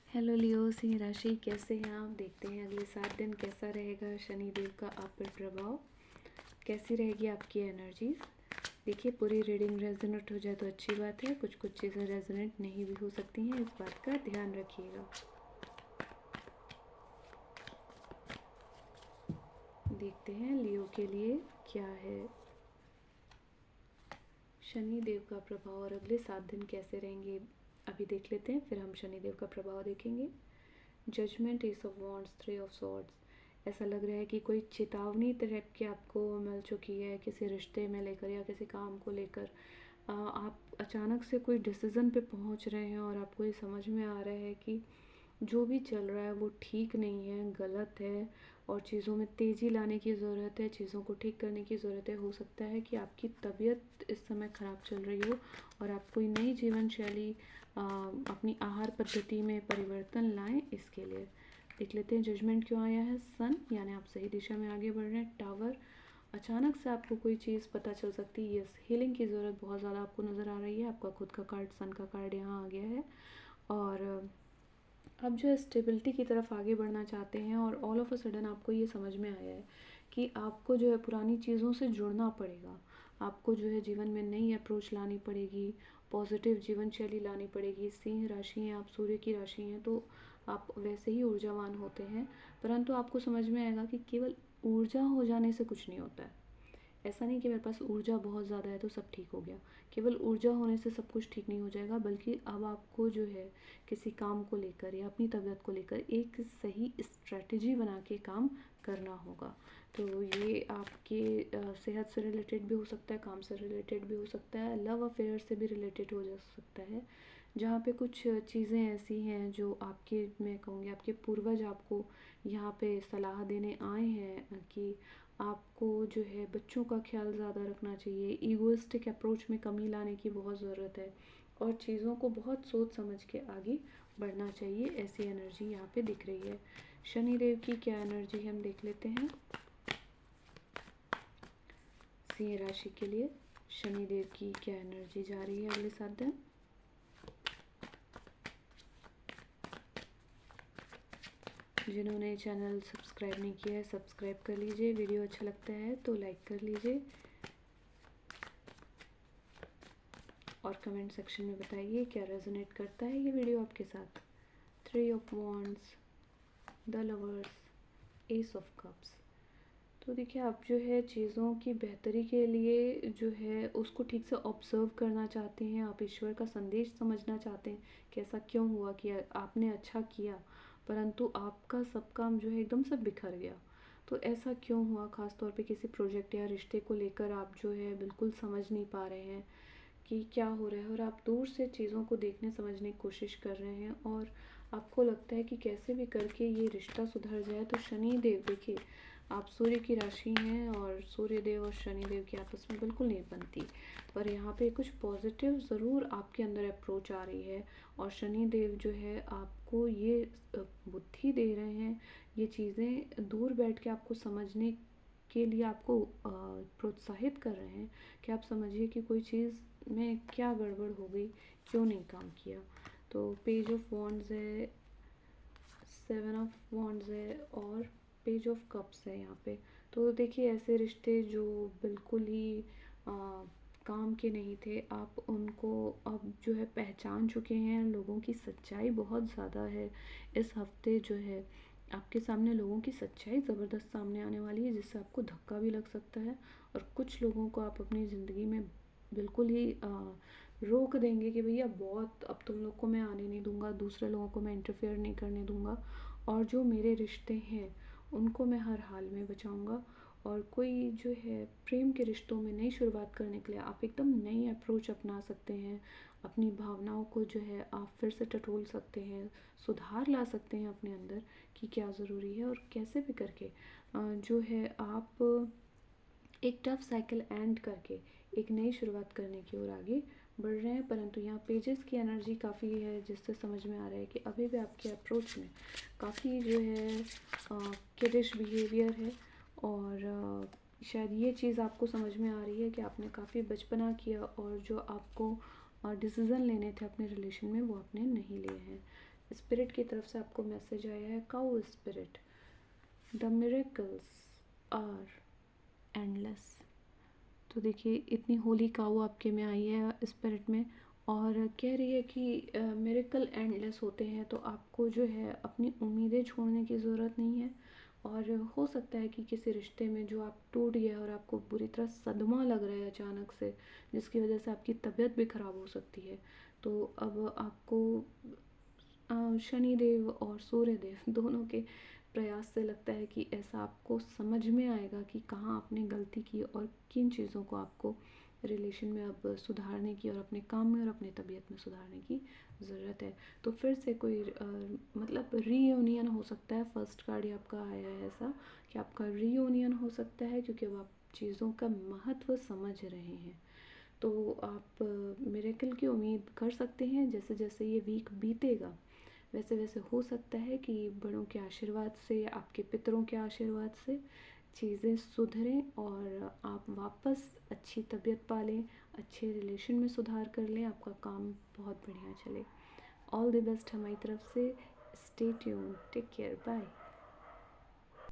Hello लियो, सिंह राशि कैसे हैं आप। देखते हैं अगले 7 दिन कैसा रहेगा शनि देव का आप पर प्रभाव, कैसी रहेगी आपकी एनर्जीज। देखिए पूरी रीडिंग रेजोनेट हो जाए तो अच्छी बात है, कुछ कुछ चीज़ें रेजोनेट नहीं भी हो सकती हैं, इस बात का ध्यान रखिएगा। देखते हैं लियो के लिए क्या है शनि देव का प्रभाव और अगले 7 दिन कैसे रहेंगे अभी देख लेते हैं, फिर हम शनि देव का प्रभाव देखेंगे। Judgement, ace of wands, 3 of swords. ऐसा लग रहा है कि कोई चेतावनी टाइप की आपको मिल चुकी है किसी रिश्ते में लेकर या किसी काम को लेकर। आप अचानक से कोई डिसीज़न पे पहुंच रहे हैं और आपको ये समझ में आ रहा है कि जो भी चल रहा है वो ठीक नहीं है, गलत है और चीज़ों में तेज़ी लाने की ज़रूरत है, चीज़ों को ठीक करने की ज़रूरत है। हो सकता है कि आपकी तबीयत इस समय ख़राब चल रही हो और आप कोई नई जीवन शैली अपनी आहार पद्धति में परिवर्तन लाएं। इसके लिए देख लेते हैं जजमेंट क्यों आया है। सन यानी आप सही दिशा में आगे बढ़ रहे हैं। टावर, अचानक से आपको कोई चीज़ पता चल सकती है। यस, हीलिंग की ज़रूरत बहुत ज़्यादा आपको नज़र आ रही है। आपका खुद का कार्ड, सन का कार्ड यहाँ आ गया है और आप जो है स्टेबिलिटी की तरफ आगे बढ़ना चाहते हैं और ऑल ऑफ अ सडन आपको ये समझ में आया है कि आपको जो है पुरानी चीज़ों से जुड़ना पड़ेगा। आपको जो है जीवन में नई अप्रोच लानी पड़ेगी, पॉजिटिव जीवन शैली लानी पड़ेगी। सिंह राशि हैं आप, सूर्य की राशि हैं, तो आप वैसे ही ऊर्जावान होते हैं, परंतु आपको समझ में आएगा कि केवल ऊर्जा हो जाने से कुछ नहीं होता है। ऐसा नहीं कि मेरे पास ऊर्जा बहुत ज़्यादा है तो सब ठीक हो गया। केवल ऊर्जा होने से सब कुछ ठीक नहीं हो जाएगा, बल्कि अब आपको जो है किसी काम को लेकर या अपनी तबीयत को लेकर एक सही स्ट्रेटजी बना के काम करना होगा। तो ये आपके सेहत से रिलेटेड भी हो सकता है, काम से रिलेटेड भी हो सकता है, लव अफेयर से भी रिलेटेड हो जा सकता है, जहाँ पे कुछ चीज़ें ऐसी हैं जो आपके, मैं कहूँगी आपके पूर्वज आपको यहाँ पे सलाह देने आए हैं कि आपको जो है बच्चों का ख्याल ज़्यादा रखना चाहिए, ईगोइस्टिक अप्रोच में कमी लाने की बहुत ज़रूरत है और चीज़ों को बहुत सोच समझ के आगे बढ़ना चाहिए। ऐसी एनर्जी यहाँ पे दिख रही है। शनि देव की क्या एनर्जी है हम देख लेते हैं। सिंह राशि के लिए शनि देव की क्या एनर्जी जा रही है अगले 7 दिन। जिन्होंने चैनल सब्सक्राइब नहीं किया है सब्सक्राइब कर लीजिए, वीडियो अच्छा लगता है तो लाइक कर लीजिए और कमेंट सेक्शन में बताइए क्या रेजोनेट करता है ये वीडियो आपके साथ। 3 of wands, the lovers, S of cups. तो देखिए आप जो है चीज़ों की बेहतरी के लिए जो है उसको ठीक से ऑब्ज़र्व करना चाहते हैं, आप ईश्वर का संदेश समझना चाहते हैं कि ऐसा क्यों हुआ कि आपने अच्छा किया परंतु आपका सब काम जो है एकदम से बिखर गया। तो ऐसा क्यों हुआ, ख़ास तौर पे किसी प्रोजेक्ट या रिश्ते को लेकर आप जो है बिल्कुल समझ नहीं पा रहे हैं कि क्या हो रहा है और आप दूर से चीज़ों को देखने समझने की कोशिश कर रहे हैं और आपको लगता है कि कैसे भी करके ये रिश्ता सुधर जाए। तो शनि देव, देखिए आप सूर्य की राशि हैं और सूर्य देव और शनि देव की आपस में बिल्कुल नहीं बनती, पर यहाँ पे कुछ पॉजिटिव ज़रूर आपके अंदर अप्रोच आ रही है और शनि देव जो है आपको ये बुद्धि दे रहे हैं, ये चीज़ें दूर बैठ के आपको समझने के लिए आपको प्रोत्साहित कर रहे हैं कि आप समझिए कि कोई चीज़ में क्या गड़बड़ हो गई, क्यों नहीं काम किया। तो पेज ऑफ वॉन्ड्स है, 7 ऑफ वॉन्ड्स है और पेज ऑफ कप्स है यहाँ पे। तो देखिए ऐसे रिश्ते जो बिल्कुल ही काम के नहीं थे, आप उनको अब जो है पहचान चुके हैं। लोगों की सच्चाई बहुत ज़्यादा है इस हफ्ते, जो है आपके सामने लोगों की सच्चाई ज़बरदस्त सामने आने वाली है जिससे आपको धक्का भी लग सकता है और कुछ लोगों को आप अपनी ज़िंदगी में बिल्कुल ही रोक देंगे कि भैया बहुत, अब तुम लोग को मैं आने नहीं दूंगा, दूसरे लोगों को मैं इंटरफेयर नहीं करने दूंगा और जो मेरे रिश्ते हैं उनको मैं हर हाल में बचाऊंगा। और कोई जो है प्रेम के रिश्तों में नई शुरुआत करने के लिए आप एकदम नई अप्रोच अपना सकते हैं, अपनी भावनाओं को जो है आप फिर से टटोल सकते हैं, सुधार ला सकते हैं अपने अंदर कि क्या ज़रूरी है और कैसे भी करके जो है आप एक टफ साइकिल एंड करके एक नई शुरुआत करने की ओर आगे बढ़ रहे हैं। परंतु यहाँ पेजेस की एनर्जी काफ़ी है जिससे समझ में आ रहा है कि अभी भी आपके अप्रोच में काफ़ी जो है किडिश बिहेवियर है और शायद ये चीज़ आपको समझ में आ रही है कि आपने काफ़ी बचपना किया और जो आपको डिसीज़न लेने थे अपने रिलेशन में वो आपने नहीं लिए हैं। स्पिरिट की तरफ से आपको मैसेज आया है, cow spirit, the miracles are endless. तो देखिए इतनी होली काऊ आपके में आई है स्पिरिट में, और कह रही है कि मिरेकल एंडलेस होते हैं, तो आपको जो है अपनी उम्मीदें छोड़ने की ज़रूरत नहीं है। और हो सकता है कि किसी रिश्ते में जो आप टूट गया और आपको बुरी तरह सदमा लग रहा है अचानक से, जिसकी वजह से आपकी तबीयत भी ख़राब हो सकती है। तो अब आपको शनिदेव और सूर्यदेव दोनों के प्रयास से लगता है कि ऐसा आपको समझ में आएगा कि कहाँ आपने गलती की और किन चीज़ों को आपको रिलेशन में अब सुधारने की और अपने काम में और अपनी तबीयत में सुधारने की ज़रूरत है। तो फिर से कोई मतलब रीयूनियन हो सकता है। फर्स्ट कार्ड ही आपका आया है ऐसा कि आपका रीयूनियन हो सकता है, क्योंकि अब आप चीज़ों का महत्व समझ रहे हैं। तो आप मिरेकल की उम्मीद कर सकते हैं। जैसे जैसे ये वीक बीतेगा वैसे वैसे हो सकता है कि बड़ों के आशीर्वाद से, आपके पितरों के आशीर्वाद से चीज़ें सुधरें और आप वापस अच्छी तबीयत पा लें, अच्छे रिलेशन में सुधार कर लें, आपका काम बहुत बढ़िया चले। ऑल द बेस्ट हमारी तरफ से। Stay tune, take care, bye.